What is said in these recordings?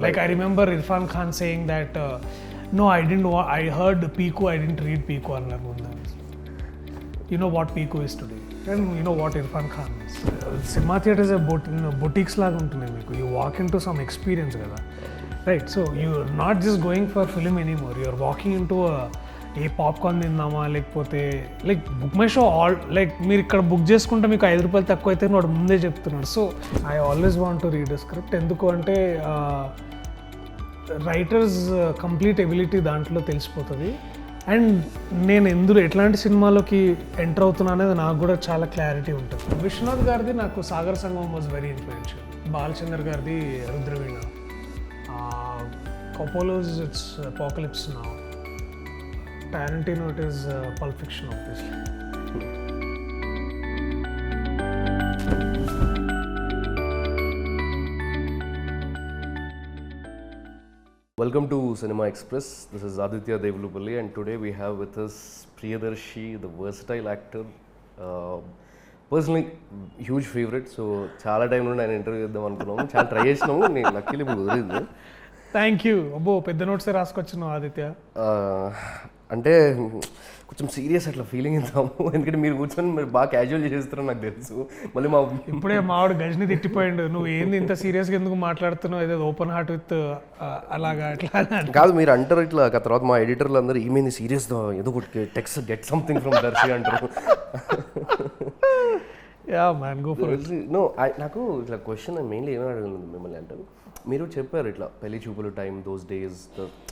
Like I remember Irfan Khan saying that, no, I didn't I heard Piku, I didn't read Piku annar munda. You know what Piku is today. And you know what Irfan Khan is. Cinema theatre is a boutiques laga untunayi meeku. You walk into some experience kada. Right, so you're not just going for film anymore. You're walking into A popcorn తిందామా లేకపోతే like book my show all like మీరు ఇక్కడ book చేసుకుంటే మీకు ₹5 తక్కువ అయితే వాడు ముందే చెప్తున్నాడు. So I always want to read a script. ఎందుకు అంటే రైటర్స్ కంప్లీట్ ఎబిలిటీ దాంట్లో తెలిసిపోతుంది. అండ్ నేను ఎట్లాంటి సినిమాలోకి ఎంటర్ అవుతున్నా అనేది నాకు కూడా చాలా క్లారిటీ ఉంటుంది. విశ్వనాథ్ గారిది నాకు Sagar Sangamam was very influential. Balachander గారిది Rudraveena, Coppola's it's Apocalypse Now, Tarantino it is Pulp Fiction obviously. Welcome to Cinema Express. This is Aditya Devlupalli and today we have with us Priyadarshi, the versatile actor. Personally huge favorite. So చాలా time నుండి ఆయన interview చేద్దాం అనుకున్నాము, చాలా try చేసినాము, నేను luckily ఇప్పుడు కుదిరింది. Thank you. అబ్బో పెద్ద నోట్సే రాసుకొచ్చినావు ఆదిత్య. అంటే కొంచెం సీరియస్ అట్లా ఫీలింగ్ ఇద్దాము, ఎందుకంటే మీరు కూర్చొని మీరు బాగా క్యాజువల్ చేస్తారని నాకు తెలుసు. మళ్ళీ ఇప్పుడే మావాడు గజని తిట్టిపోయిండు, నువ్వు ఏంది ఇంత సీరియస్గా ఎందుకు మాట్లాడుతున్నావు, ఏదో ఓపెన్ హార్ట్ విత్ అలాగా అట్లా కాదు. మీరు అంటారు ఇట్లా, తర్వాత మా ఎడిటర్లు అందరూ ఏమైంది సీరియస్ ఏదో text get something from Darshi అంటారు. Ya man go for it. No నాకు ఇట్లా క్వశ్చన్ మెయిన్లీ ఏమైనా అడగలేదు మిమ్మల్ని అంటే, మీరు చెప్పారు ఇట్లా పెళ్లి చూపులు టైం, దోస్ డేస్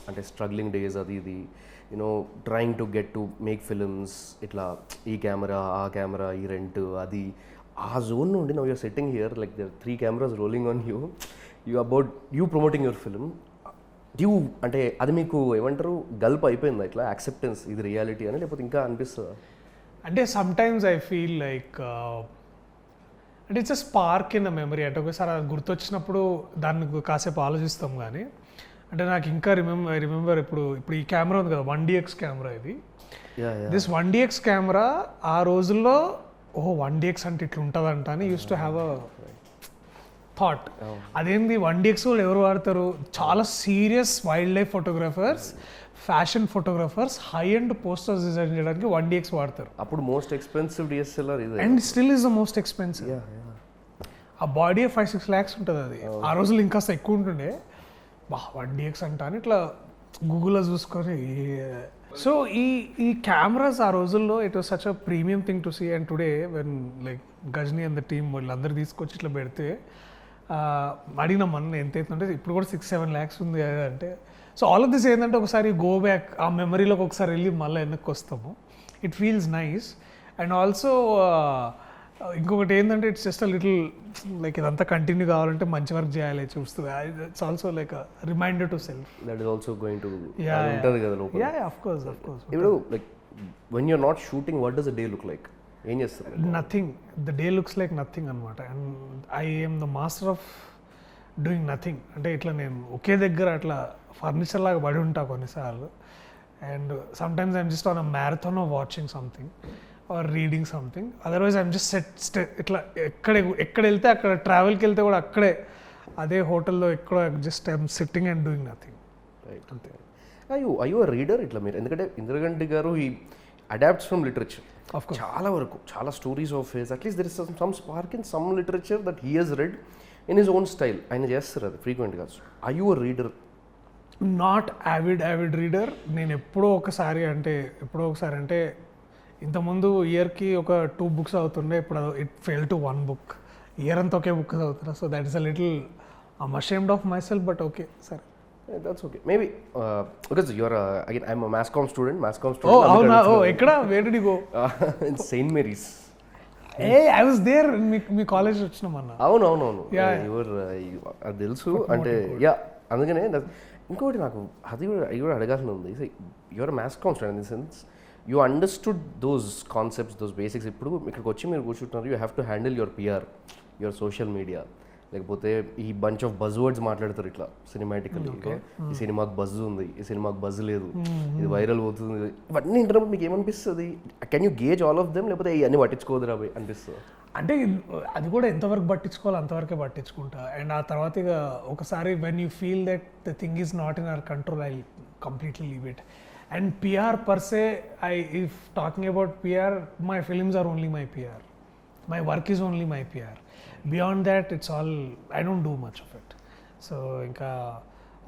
అంటే స్ట్రగ్లింగ్ డేస్, అది ఇది you know trying to get to make films, ఇట్లా ఈ కెమెరా ఆ కెమెరా ఈ రెంట్ అది ఆ జోన్ నుండి now you're setting here like there 3 cameras rolling on you about you promoting your film. డ్యూ అంటే అది మీకు ఏమంటారు గల్ప్ అయిపోయిందా ఇట్లా యాక్సెప్టెన్స్ ఇది రియాలిటీ అని, లేకపోతే ఇంకా అనిపిస్తుందా? అంటే sometimes I feel like అంటే it's a spark in a memory. అంటే ఒకసారి అది గుర్తొచ్చినప్పుడు దాన్ని కాసేపు ఆలోచిస్తాం. కానీ అంటే నాకు ఇంకా రిమెంబర్ ఇప్పుడు ఈ కెమెరా ఉంది కదా, 1DX కెమెరా. ఇది దిస్ 1DX కెమెరా ఆ రోజుల్లో 1DX అంటే ఇట్లా ఉంటుందంట అని use to have a thought. అదేంది 1DX వాళ్ళు ఎవరు వాడతారు? చాలా serious wild life photographers, fashion photographers, high and posters design చేయడానికి 1DX వాడతారు. అప్పుడు మోస్ట్ ఎక్స్పెన్సివ్ DSLR ఇది, and still is the most expensive. ఆ బాడీ 5-6 lakhs ఉంటుంది. అది ఆ రోజులు ఇంకా ఎక్కువ ఉంటుండే. 1DX అంట అని ఇట్లా గూగుల్లో చూసుకొని. సో ఈ కెమెరాస్ ఆ రోజుల్లో it was such a premium thing to see. And today when like Ghajini and the team వీళ్ళందరూ తీసుకొచ్చి ఇట్లా పెడితే అడిగిన మన ఎంత అవుతుందంటే ఇప్పుడు కూడా 6-7 lakhs ఉంది అంటే. సో ఆల్ ఆఫ్ దిస్ ఏంటంటే ఒకసారి గో బ్యాక్ ఆ మెమరీలోకి ఒకసారి వెళ్ళి మళ్ళీ వెనక్కి వస్తాము. It feels nice. And also ఇంకొకటి ఏంటంటే it's just a little like ఇదంతా కంటిన్యూ కావాలంటే మంచి వర్క్ చేయాలి చూస్తూ. It's also like reminder to self. That is also going to ఉంటది కదా లోపల. Ya of course. ఇప్పుడు like when you are not shooting what does the day look like? ఏం చేస్తారు? Nothing. The day looks like nothing అనమాట. And I am the master of doing nothing. అంటే ఇట్లా నేను ఒకే దగ్గర అట్లా ఫర్నిచర్ లాగా పడి ఉంటా కొన్నిసార్లు. And sometimes I'm just on a marathon of watching something or reading something. Otherwise I'm just ఇట్లా ఎక్కడ వెళ్తే అక్కడ ట్రావెల్కి వెళ్తే కూడా అక్కడే అదే హోటల్లో ఎక్కడ just I'm sitting and doing nothing. Right. అంతే. అయ్యో రీడర్ ఇట్లా మీరు, ఎందుకంటే ఇంద్రగంటి గారు ఈ అడాప్ట్స్ ఫ్రమ్ లిటరేచర్ చాలా వరకు, చాలా stories of his, at least there is some spark in some literature that he has read in his own style. ఆయన చేస్తారు అది ఫ్రీక్వెంట్గా. I you a reader? Not avid reader. నేను ఎప్పుడో ఒకసారి అంటే ఇంతకుముందు ఇయర్కి ఒక 2 books అవుతుండే. ఇప్పుడు it fail to 1 book. Year అంతా ఒకే బుక్ చదువుతున్నా. So that is a little I'm ashamed of my self, but okay సరే. That's okay. Maybe because you're again I'm a mass comm student. Oh, అవునా? ఎక్కడ? Where did you go? In St. Mary's. Hey, I was there. మీ college వచ్చినామన్నా. అవును. అది తెలుసు. అంటే yeah, అందుకనే ఇంకోటి నాకు అది కూడా అడగాల్సి ఉంది. Your maths com student in the sense you understood those concepts, those basics. ఇప్పుడు ఇక్కడికి వచ్చి మీరు కూర్చుంటున్నారు, you have to handle your PR, your social media, లేకపోతే ఈ బంచ్ ఆఫ్ బజ్ వర్డ్స్ మాట్లాడతారు ఇట్లా సినిమాటికల్లీ, ఈ సినిమాకి బజ్ ఉంది, ఈ సినిమాకి బజ్ లేదు, ఇది వైరల్ అవుతుంది, ఇవన్నీ ఇంటర్నెట్ మీకు ఏమనిపిస్తుంది? Can you gauge all of them, లేకపోతే ఇవన్నీ పట్టించుకోదురా అనిపిస్తుంది? అంటే అది కూడా ఎంతవరకు పట్టించుకోవాలి అంతవరకే పట్టించుకుంటా. అండ్ ఆ తర్వాత ఇక ఒకసారి when you feel that the thing is not in our control, I completely leave it. And PR per se, if talking about PR, my films are only my PR. My work is only my PR. Beyond that, it's all, I don't do much of it. So ఇంకా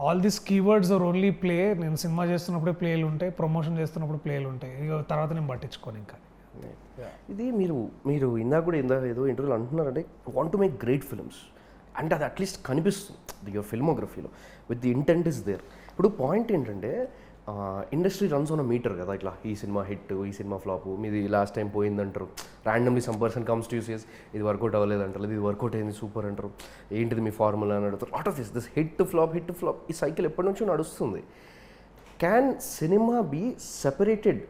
all these keywords are only play. నేను cinema చేస్తున్నప్పుడే ప్లేలు ఉంటాయి, promotion చేస్తున్నప్పుడు ప్లేలు ఉంటాయి, ఇక తర్వాత నేను పట్టించుకోను ఇంకా. ఇది మీరు ఇందాక కూడా ఏదో ఇంటర్వ్యూలో అంటున్నారంటే want to make great films, అంటే అది అట్లీస్ట్ కనిపిస్తుంది యువర్ ఫిల్మోగ్రఫీలో with the intent is there. ఇప్పుడు పాయింట్ ఏంటంటే industry runs on a meter కదా, ఇట్లా ఈ సినిమా హిట్, ఈ సినిమా ఫ్లాప్, మీది లాస్ట్ టైం పోయిందంటారు, randomly some person comes to says ఇది వర్కౌట్ అవ్వలేదు అంటారు, ఇది వర్కౌట్ అయింది సూపర్ అంటారు, ఏంటిది మీ ఫార్ములా అని అడుగుతారు. Lot of this hit flop ఈ సైకిల్ ఎప్పటి నుంచో నడుస్తుంది. Can cinema be separated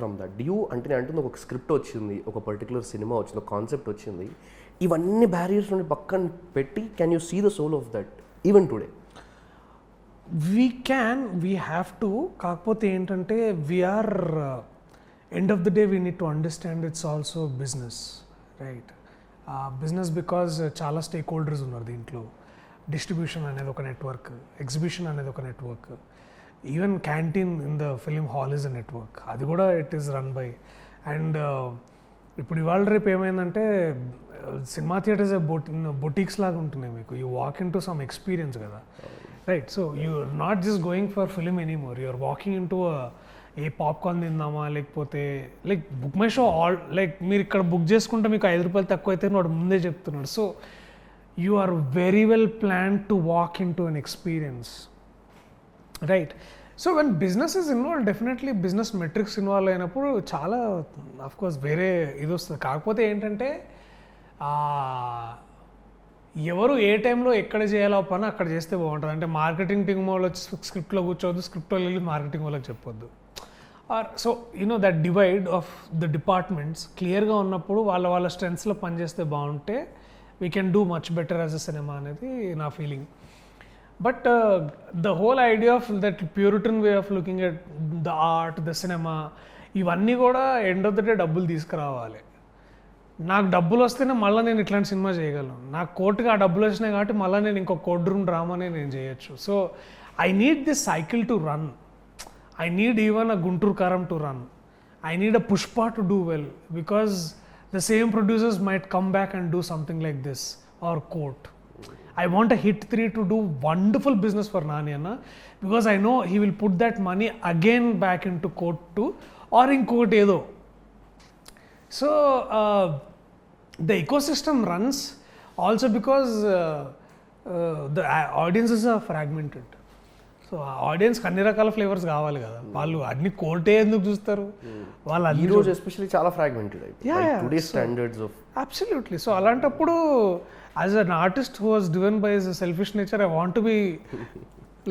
from that? అంటే నేను అంటుంది ఒక స్క్రిప్ట్ వచ్చింది, ఒక పర్టికులర్ సినిమా వచ్చింది, ఒక కాన్సెప్ట్ వచ్చింది, ఇవన్నీ బ్యారియర్స్ నుండి పక్కన పెట్టి can you see the soul of that even today? We have to. కాకపోతే ఏంటంటే we're end of the day we need to understand it's also business, right? Business because చాలా స్టేక్ హోల్డర్స్ ఉన్నారు దీంట్లో. డిస్ట్రిబ్యూషన్ అనేది ఒక నెట్వర్క్, ఎగ్జిబిషన్ అనేది ఒక network, even canteen in the film hall is a network, అది కూడా it is run by. And ఇప్పుడు ఇవాళ రేపు ఏమైందంటే సినిమా థియేటర్స్ బొటీక్స్ లాగా ఉంటున్నాయి మీకు. You walk in to some experience కదా, right? So you not just going for film anymore, you're walking in to a popcorn తిందామా, లేకపోతే like book my show all, like మీరు ఇక్కడ బుక్ చేసుకుంటే మీకు ₹5 తక్కువ అయితే వాడు ముందే చెప్తున్నాడు. So you are very well plan to walk in to an experience, right? So when business is involve, definitely business metrics involve అయినప్పుడు చాలా అఫ్కోర్స్ వేరే ఇది వస్తుంది. కాకపోతే ఏంటంటే ఎవరు ఏ టైంలో ఎక్కడ చేయాలో పని అక్కడ చేస్తే బాగుంటుంది. అంటే మార్కెటింగ్ టీమ్ వాళ్ళు వచ్చి స్క్రిప్ట్లో కూర్చోవద్దు, స్క్రిప్ట్లో వెళ్ళి మార్కెటింగ్ వాళ్ళకి చెప్పొద్దు. Or so that divide of the departments క్లియర్గా ఉన్నప్పుడు వాళ్ళ స్ట్రెంగ్స్లో పనిచేస్తే బాగుంటే we can do much better as a cinema అనేది నా feeling. But the whole idea of that puritan way of looking at the art, the cinema, ఇవన్నీ కూడా ఎండ్ ఆఫ్ ద డే డబ్బులు తీసుకురావాలి. నాకు డబ్బులు వస్తేనే మళ్ళీ నేను ఇట్లాంటి సినిమా చేయగలను. నాకు కోర్టుగా ఆ డబ్బులు వచ్చినాయి కాబట్టి మళ్ళీ నేను ఇంకో కోర్ట్ రూమ్ డ్రామానే నేను చేయొచ్చు. So I need this cycle to run. I need even a Guntur Karam to run. I need a Pushpa to do well, because the same producers might come back and do something like this or court. I want a hit 3 to do wonderful business for Nani Anna, because I know he will put that money again back into court too, or in court edo. So the ecosystem runs also because the audiences are fragmented. So ఆ ఆడియన్స్కి అన్ని రకాల flavours కావాలి కదా, వాళ్ళు అన్ని కోర్టే ఎందుకు చూస్తారు? వాళ్ళు ఈ రోజు ఎస్పెషల్లీ చాలా fragmented today standards of absolutely. So అలాంటప్పుడు as an artist who was driven by his selfish nature, I want to be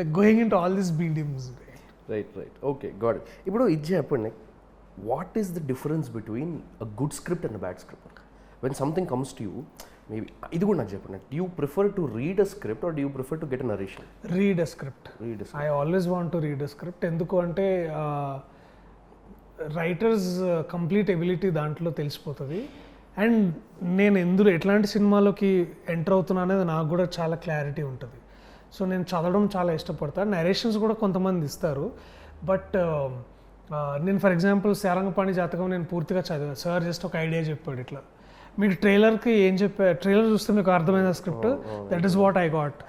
like going in to all this బీడిమ్స్. రైట్. Okay, got it. ఇప్పుడు ఇది చెప్పండి, what is the difference between a good script and bad script? When something comes to you, maybe ఇది కూడా నాకు చెప్పండి, do you prefer to read a script or do you prefer to get a narration? Read a script. I always want to read a script. ఎందుకు అంటే writers complete ability దాంట్లో తెలిసిపోతుంది. And నేను ఎట్లాంటి సినిమాలోకి ఎంటర్ అవుతున్నా అనేది నాకు కూడా చాలా క్లారిటీ ఉంటుంది. సో నేను చదవడం చాలా ఇష్టపడతాను. నరేషన్స్ కూడా కొంతమంది ఇస్తారు, బట్ నేను ఫర్ ఎగ్జాంపుల్ సారంగపాణి జాతకం నేను పూర్తిగా చదివాను. సార్ జస్ట్ ఒక ఐడియా చెప్పాడు, ఇట్లా మీకు ట్రైలర్కి ఏం చెప్పా, ట్రైలర్ చూస్తే మీకు అర్థమైన script, that is what I got.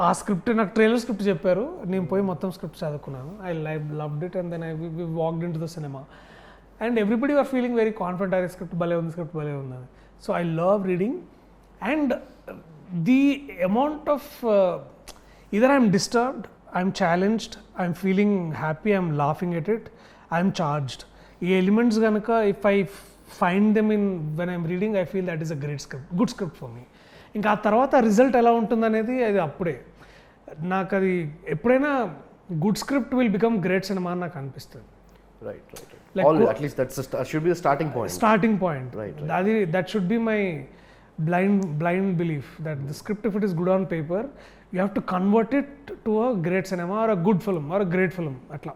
ఆ స్క్రిప్ట్ నాకు ట్రైలర్ స్క్రిప్ట్ చెప్పారు, నేను పోయి మొత్తం స్క్రిప్ట్ చదువుకున్నాను. I loved it and then I walked in to the cinema and everybody are feeling very confident, అరే స్క్రిప్ట్ భలే ఉంది, స్క్రిప్ట్ భలే ఉంది. So I love reading and the amount of either I'm disturbed, I'm challenged, I'm feeling happy, I'm laughing at it, I'm charged. ఈ elements కనుక if I find them in when I'm reading, I feel that is a great script, good script for me. ఇంకా ఆ తర్వాత result ఎలా ఉంటుందనేది అది అప్పుడే నాకు, అది ఎప్పుడైనా good script will become great cinema అని నాకు అనిపిస్తుంది. At least that should be the starting point. Starting point. Right. That should be my blind belief that the script, if it is good on paper, you have to convert it to a great cinema or a good film or a great film. Atla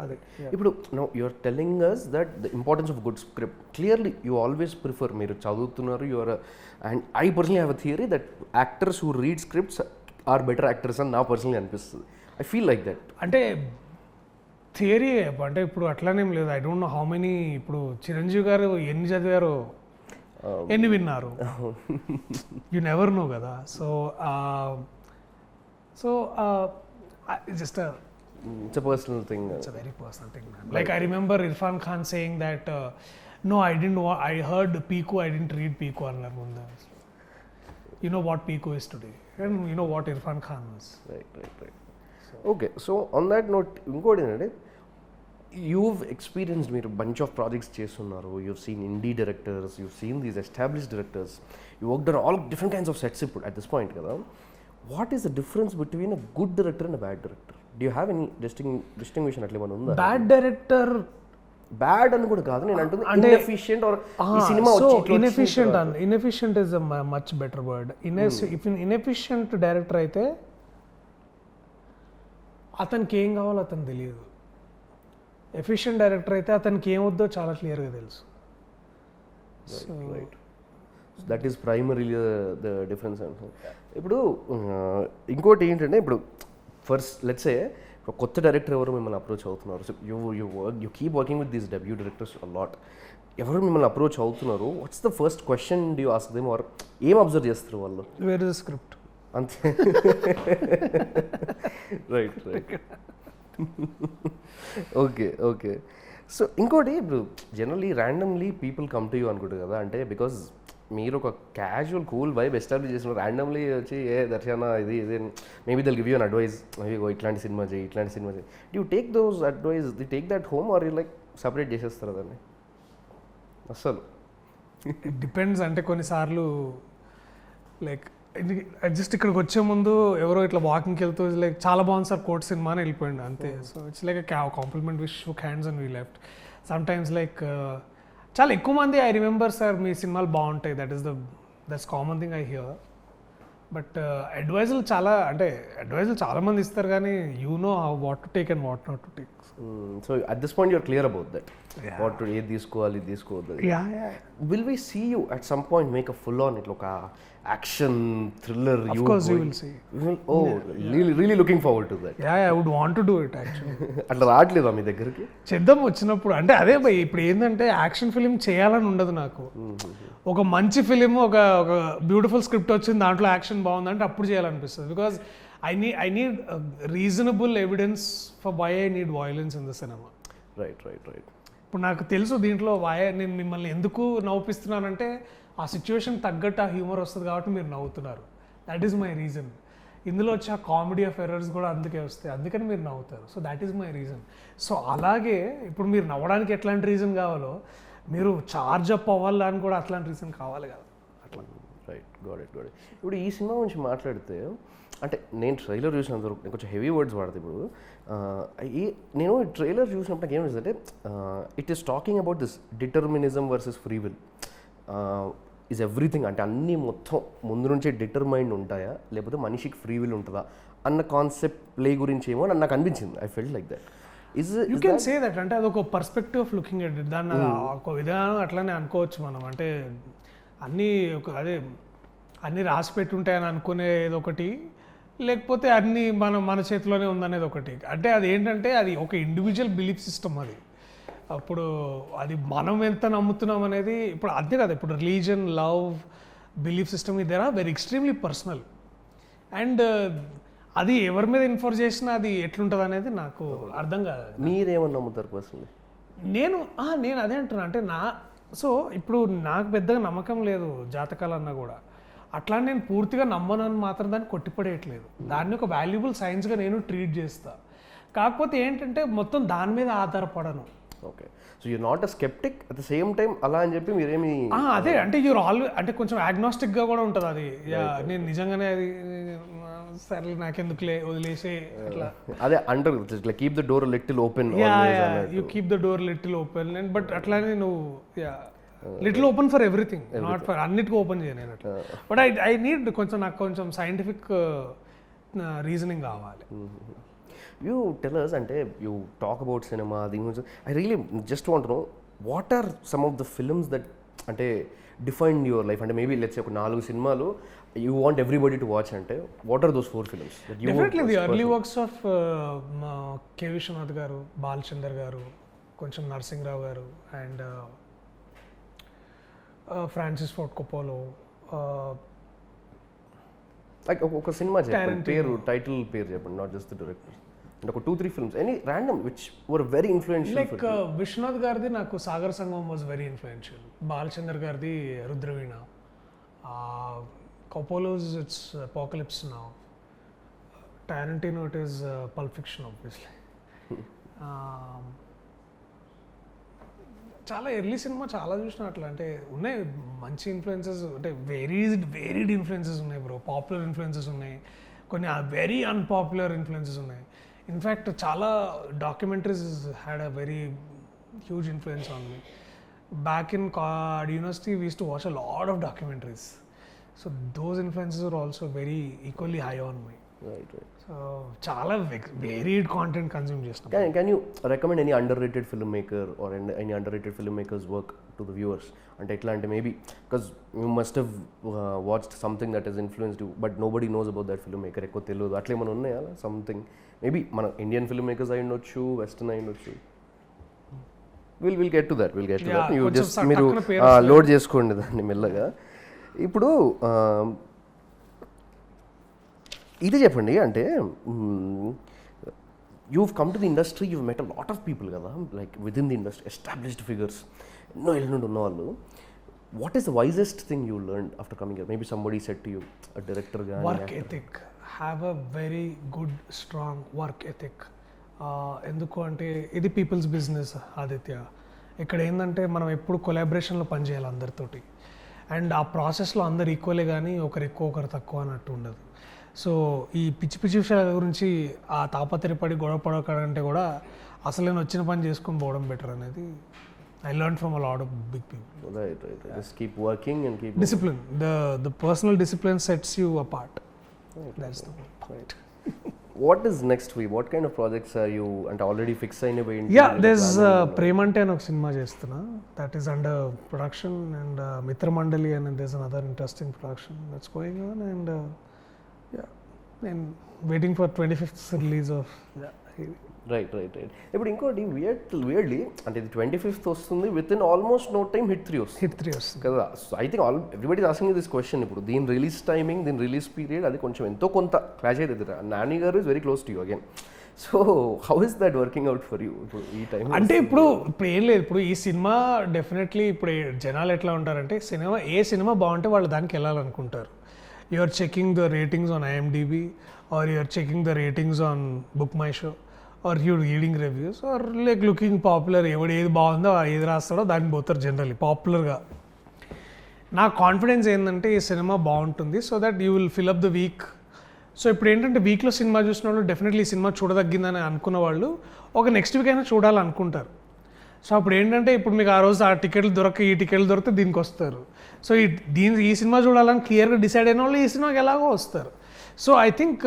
అదే. ఇప్పుడు no you're telling us that the importance of good script clearly you always prefer, మీరు చదువుతున్నారు, you're and I personally have a theory that actors who read scripts are better actors అని నా personally అనిపిస్తుంది. I feel like that. అంటే theory అంటే ఇప్పుడు అట్లానేం లేదు. I don't know how many, ఇప్పుడు చిరంజీవి గారు ఎన్ని చదివారో ఎన్ని విన్నారు, యూ నెవర్ నో కదా. So just it's a personal thing. It's a very personal thing, man. Like I remember Irfan Khan saying that, no, I heard Piku, I didn't read Piku annar mundu. You know what Piku is today, and you know what Irfan Khan was. Right. Okay, so on that note, ఇంకోటి ఏంటంటే you've experienced, మీరు bunch of projects చేస్తున్నారు, you've seen indie directors, you've seen these established directors, you worked on all different kinds of sets ఇప్పుడు at this point కదా. What is the difference between a good director and a bad director? Do you have any distinction అట్లా ఏమైనా ఉందా? Bad director, bad అని కూడా కాదు నేను అంటుంది, ఇన్ఎఫిషియెంట్ ఆర్ ఈ సినిమా so వచ్చి inefficient is a much better word. If an inefficient director అయితే అతనికి ఏం కావాలో అతను తెలియదు. ఎఫిషియెంట్ డైరెక్టర్ అయితే అతనికి ఏమొద్దో చాలా క్లియర్గా తెలుసు. Right, that is primary the difference అంటే. ఇప్పుడు ఇంకోటి ఏంటంటే, ఇప్పుడు ఫస్ట్ లెట్స్ సే కొత్త డైరెక్టర్ ఎవరు మిమ్మల్ని అప్రోచ్ అవుతున్నారు, so you keep working with these debut directors lot, ఎవరు మిమ్మల్ని అప్రోచ్ అవుతున్నారు, what's the first question do you ask them, or ఏం అబ్జర్వ్ చేస్తారు వాళ్ళు? వేర్ ఇస్ ద స్క్రిప్ట్ అంతే. రైట్. ఓకే. సో ఇంకోటి, ఇప్పుడు generally randomly people come to you అనుకుంటారు కదా, అంటే బికాజ్ మీరు ఒక క్యాజువల్ కూల్ వైబ్ ఎస్టాబ్లిష్ చేసిన ర్యాండమ్లీ వచ్చి ఏ దర్శన ఇది maybe they'll give you an advice, maybe ఇట్లాంటి సినిమా చేయి. You take those advice, the take that home, or you like separate చేసేస్తారు దాన్ని అస్సలు? It depends. అంటే కొన్నిసార్లు లైక్ జస్ట్ ఇక్కడికి వచ్చే ముందు ఎవరో ఇట్లా వాకింగ్కి వెళ్తూ లైక్ చాలా బాగుంది సార్ కోర్ట్ సినిమా అని వెళ్ళిపోయింది అంతే. So it's like compliment wish shook hands and we left. Sometimes like చాలా ఎక్కువ మంది ఐ రిమెంబర్ సార్ మీ సినిమాలు బాగుంటాయి, that's common thing I hear. But అడ్వైజులు చాలా మంది ఇస్తారు, కానీ you know what to take and what not to take. So at this point you're clear about that, what to ఏది తీసుకోవాలి, ఇది తీసుకోవద్దు. Will we see you at some point make a full on ఇట్లా ఒక action thriller? Of course you will see. Oh, really looking forward to that. Yeah, I would want to do it actually. అట్లా రావట్లేదా మీ దగ్గరికి? చేద్దాం వచ్చినప్పుడు. అంటే అదే భయ్, ఇప్పుడు ఏంటంటే యాక్షన్ ఫిలిం చేయాలని ఉండదు నాకు. ఒక మంచి ఫిలిం, ఒక బ్యూటిఫుల్ స్క్రిప్ట్ వచ్చింది, దాంట్లో యాక్షన్ బాగుందంటే అప్పుడు చేయాలనిపిస్తుంది. Because I need reasonable evidence for why I need violence in the cinema. Right. ఇప్పుడు నాకు తెలుసు దీంట్లో నేను మిమ్మల్ని ఎందుకు నవ్విస్తున్నానంటే ఆ సిచ్యువేషన్ తగ్గట్టు ఆ హ్యూమర్ వస్తుంది కాబట్టి మీరు నవ్వుతున్నారు. That is my reason. ఇందులో వచ్చి ఆ కామెడీ ఆఫ్ ఎర్రర్స్ కూడా అందుకే వస్తాయి, అందుకని మీరు నవ్వుతారు. So that is my reason. So అలాగే ఇప్పుడు మీరు నవ్వడానికి ఎట్లాంటి రీజన్ కావాలో, మీరు చార్జ్ అప్ అవ్వాలని కూడా అట్లాంటి రీజన్ కావాలి కదా. అట్లా. Right, got it. ఇప్పుడు ఈ సినిమా గురించి మాట్లాడితే, అంటే నేను ట్రైలర్ చూసినంత నేను కొంచెం హెవీ వర్డ్స్ వాడతాను. ఇప్పుడు నేను ట్రైలర్ చూసినప్పుడు నాకు ఏమిటంటే, it is talking about this determinism versus free will is everything. అంటే అన్నీ మొత్తం ముందు నుంచే డిటర్మైండ్ ఉంటాయా, లేకపోతే మనిషికి ఫ్రీ విల్ ఉంటుందా అన్న కాన్సెప్ట్ ప్లే గురించి ఏమో నాకు అనిపించింది. I felt like that. You can say that. అంటే అదొక perspective of looking at it. దాన్ని ఒక విధానం అట్లానే అనుకోవచ్చు మనం. అంటే అన్నీ రాసి పెట్టుంటాయని అనుకునేది ఒకటి, లేకపోతే అన్నీ మన చేతిలోనే ఉందనేది ఒకటి. అంటే అది ఏంటంటే అది ఒక ఇండివిజువల్ బిలీఫ్ సిస్టమ్. అది అప్పుడు అది మనం ఎంత నమ్ముతున్నాం అనేది ఇప్పుడు అంతే కదా. ఇప్పుడు రిలీజన్, లవ్, బిలీఫ్ సిస్టమ్ ఇది వెరీ ఎక్స్ట్రీమ్లీ పర్సనల్. అండ్ అది ఎవరి మీద ఇన్ఫోర్స్ చేసినా అది ఎట్లుంటుంది అనేది నాకు అర్థం కాదు. మీరేమన్నా నమ్ముతారు పర్సనలీ? నేను అదే అంటున్నా. అంటే సో ఇప్పుడు నాకు పెద్దగా నమ్మకం లేదు జాతకాలన్నా కూడా. అట్లా నేను పూర్తిగా నమ్మనని మాత్రం దాన్ని కొట్టిపడేయట్లేదు. దాన్ని ఒక వాల్యుబుల్ సైన్స్గా నేను ట్రీట్ చేస్తా. కాకపోతే ఏంటంటే మొత్తం దాని మీద ఆధారపడను. Okay, so you not a skeptic at the same time అలా అని చెప్పి మీరేమి అదే అంటే యూర్ ఆల్వేస్ అంటే కొంచెం అగ్నాస్టిక్గా కూడా ఉంటుంది అది. నేను నిజంగానే అది సరే నాకెందుకులే వదిలేసే అట్లా. అదే అంటారు keep the door little open. You keep the door little open. But అట్లానే నువ్వు little open for everything, not for అన్నిటికీ ఓపెన్ చేయను నేను అట్లా. బట్ ఐ నీడ్ కొంచెం, నాకు కొంచెం సైంటిఫిక్ రీజనింగ్ కావాలి. యూ టెల్ us, అంటే యూ టాక్ అబౌట్ సినిమా, దీని గురించి I really just want know what are some of the films that అంటే డిఫైన్ యువర్ లైఫ్. అంటే మేబీ లెట్స్ ఒక 4 సినిమాలు you want everybody to watch అంటే what are those 4 films? Definitely the early works of K Viswanath గారు, బాలచందర్ గారు, కొంచెం నరసింహరావు గారు, and Francis Ford Coppola. Like ఒక సినిమా చెప్పండి, పేరు, టైటిల్ పేరు చెప్పండి, నాట్ జస్ట్ ద డైరెక్టర్. అంటే ఒక 2-3 films, any random which were very influential. Like Viswanath గారిది నాకు Sagar Sangamam was very influential. Balachander గారిది Rudraveena. Coppola's it's Apocalypse Now. Tarantino it is Pulp Fiction obviously. చాలా ఎర్లీ సినిమా చాలా చూసిన అట్లా, అంటే ఉన్నాయి మంచి ఇన్ఫ్లుయెన్సెస్, అంటే వేరీడ్ ఇన్ఫ్లుయెన్సెస్ ఉన్నాయి బ్రో. పాపులర్ ఇన్ఫ్లుయెన్సెస్ ఉన్నాయి, కొన్ని వెరీ అన్పాపులర్ ఇన్ఫ్లుయెన్సెస్ ఉన్నాయి. ఇన్ఫ్యాక్ట్ చాలా documentaries had a very huge influence on me. Back in university we used to watch a lot of documentaries. So those influences are also very equally high on me. So చాలా varied content consume చేస్తాం. Can you recommend any underrated filmmaker or any underrated filmmaker's work to the viewers? అంటే ఎట్లా అంటే maybe because you must have watched something that he's influenced you, but nobody knows about that film maker, ఎక్కువ తెలియదు. అట్లా ఏమైనా ఉన్నాయా something? Maybe మన Indian film makers అయి ఉండొచ్చు, వెస్టర్న్ అయి ఉండొచ్చు. Will get to that. You just మీరు లోడ్ చేసుకోండి దాన్ని మెల్లగా. ఇప్పుడు ఇది చెప్పండి, అంటే you've come to the industry, you've met a lot of people కదా, like within the industry, established figures, ఎన్నో ఏళ్ళ నుండి ఉన్నవాళ్ళు. What is the wisest thing you learned after coming here? Maybe somebody said to you, a director గాని, work ethic. Have a very good strong work ethic. ఎందుకు అంటే ఇది peoples business Aditya. ఇక్కడ ఏంటంటే మనం ఎప్పుడు కొలాబరేషన్లో పనిచేయాలి అందరితోటి, అండ్ ఆ ప్రాసెస్లో అందరు ఈక్వలే, కానీ ఒకరు ఎక్కువ ఒకరు తక్కువ అన్నట్టు ఉండదు. సో ఈ పిచ్చి విషయాల గురించి ఆ తాపత్రయపడి గొడవ పడకంటే కూడా అసలు నేను వచ్చిన పని చేసుకొని పోవడం బెటర్ అనేది I learn from a lot of big people. Right. Just keep working and keep discipline. The personal discipline sets you apart. That's the point. What is next for you? What kind of projects are you and already fix అయిన Yeah, there's ప్రేమంటే అని ఒక cinema చేస్తున్నా, that is under production, and మిత్రమండలి and there's another interesting production that's going on, and నేను waiting for 25th release of. Right. ఇప్పుడు ఇంకోటి weirdly అంటే ఇది 25th వస్తుంది, with in almost no time hit 3 వస్తుంది కదా. So I think everybody asking this question. ఇప్పుడు దీని రిలీజ్ టైమింగ్, దీని రిలీజ్ పీరియడ్ అది కొంచెం ఎంతో కొంత క్లాష్ అవుతుంది. Nani garu is very close to you again. So how is that working out for you ఇప్పుడు ఈ టైం? అంటే ఇప్పుడు ఏం లేదు, ఇప్పుడు ఈ సినిమా డెఫినెట్లీ ఇప్పుడు జనాలు ఎట్లా ఉంటారంటే ఏ సినిమా బాగుంటే వాళ్ళు దానికి వెళ్ళాలనుకుంటారు. You are checking the ratings on IMDb, or you are checking the ratings on Book My Show, or you're reading reviews, or like looking popular. ఎవడు ఏది బాగుందో ఏది రాస్తాడో దాన్ని పోతారు జనరల్లీ పాపులర్గా. నా కాన్ఫిడెన్స్ ఏంటంటే ఈ సినిమా బాగుంటుంది, so that you will fill up the week. So ఇప్పుడు ఏంటంటే వీక్లో సినిమా చూసిన వాళ్ళు డెఫినెట్లీ ఈ సినిమా చూడదగ్గిందని అనుకున్న వాళ్ళు ఒక నెక్స్ట్ వీక్ అయినా చూడాలనుకుంటారు. సో అప్పుడు ఏంటంటే ఇప్పుడు మీకు ఆ రోజు ఆ టికెట్లు ఈ టికెట్లు దొరికితే దీనికి వస్తారు. సో ఈ సినిమా చూడాలని క్లియర్గా డిసైడ్ అయిన వాళ్ళు ఈ సినిమాకి ఎలాగో వస్తారు. So I think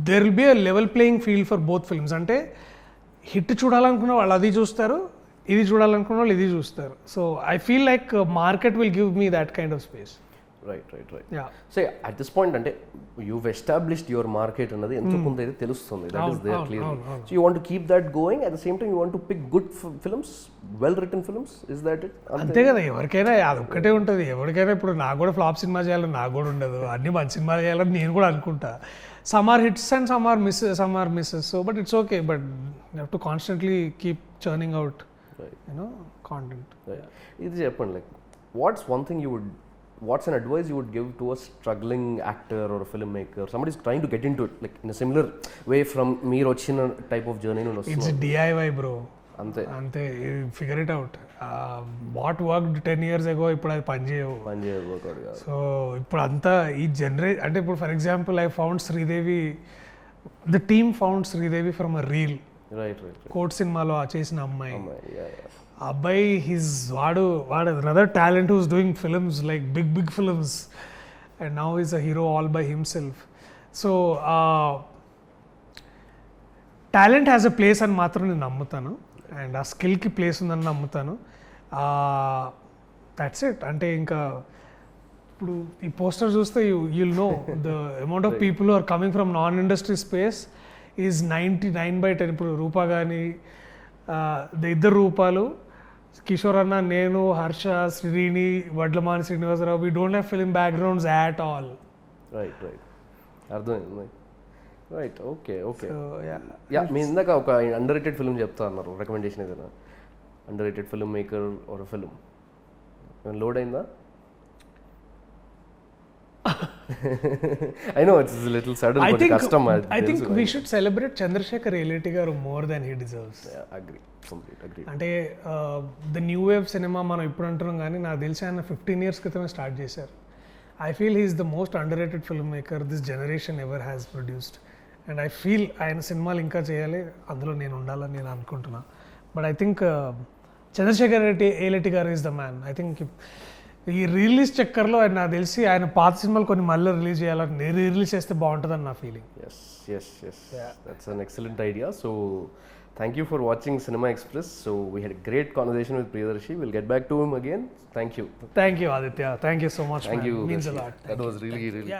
there will be a level playing field for both films. అంటే హిట్ చూడాలనుకున్న వాళ్ళు అది చూస్తారు, ఇది చూడాలనుకున్న వాళ్ళు ఇది చూస్తారు. So I feel like market will give me that kind of space. Right. So at this point అంటే you've established your market అన్నది ఎంత కొంత అయితే తెలుస్తుంది. That is there clearly. So you want to keep that going, at the same time you want to pick good films, well written films. Is that it? అంతే కదా, ఎవరికైనా అది ఒక్కటే ఉంటుంది. ఎవరికైనా ఇప్పుడు నాకు కూడా ఫ్లాప్ సినిమా చేయాలని నాకు కూడా ఉండదు, అన్ని మంచి సినిమాలు చేయాలని నేను కూడా అనుకుంటా. some are hits and some are misses, so but it's okay, but you have to constantly keep churning out, content. ఇది చెప్పండి, like what's an advice you would give to a struggling actor or a filmmaker, somebody is trying to get into it, like in a similar way from meer ochina type of journey? It's DIY, bro. ante figure it out. What worked 10 years ago ఇప్పుడు అది పనిచేయవు. So ఇప్పుడు అంతా ఈ అంటే ఇప్పుడు for example I found Sridevi, the team found Sridevi from a reel. Right. Court సినిమాలో చేసిన అమ్మాయి. అబ్బాయి వాడు another talent who's doing films like big films and now is a hero all by himself. So talent has a place అని మాత్రం నేను నమ్ముతాను, and ఆ స్కిల్కి ప్లేస్ ఉందని నమ్ముతాను. That's it. అంటే ఇంకా ఇప్పుడు ఈ పోస్టర్ చూస్తే you'll know the amount of people are coming from non industry space is 99/10. ఇప్పుడు రూపా కానీ ఇద్దరు రూపాలు, కిషోర్ అన్న, నేను, Harsha, Srini, Vadlamani Srinivasarao, we don't have film backgrounds at all. Right అర్థమైంది. Right, okay. యా, మీ ఇందాక ఒక అండర్ రేటెడ్ ఫిల్మ్ చెప్తా అన్నారు, రికమెండేషన్ ఏదైనా underrated film maker or film load అయిందా? I know it's a little sudden, but custom. I think we should celebrate Chandrasekhar Yeleti garu more than he deserves. Agree. అంటే the new wave cinema మనం ఇప్పుడు అంటున్నాం, కానీ నాకు తెలిసి ఆయన 15 years క్రితమే స్టార్ట్ చేశారు. I feel he's the most underrated film maker this generation ever has produced, and I feel ఆయన సినిమాలు ఇంకా చేయాలి, అందులో నేను ఉండాలని నేను అనుకుంటున్నా. But I think Chandrasekhar Yeleti garu is the man. I think ఈ రిలీజ్ చక్కర్లో ఆయన నాకు తెలిసి ఆయన పాత సినిమాలు కొన్ని మళ్ళీ రిలీజ్ చేయాలని, రిలీజ్ చేస్తే బాగుంటుందని నా feeling. Yes. That's an excellent idea. So thank you for watching Cinema Express. So we had a great conversation with Priyadarshi. We'll get back to him again. Thank you. Thank you, Aditya. Thank you so much. Thank you. Means a lot. That was really great.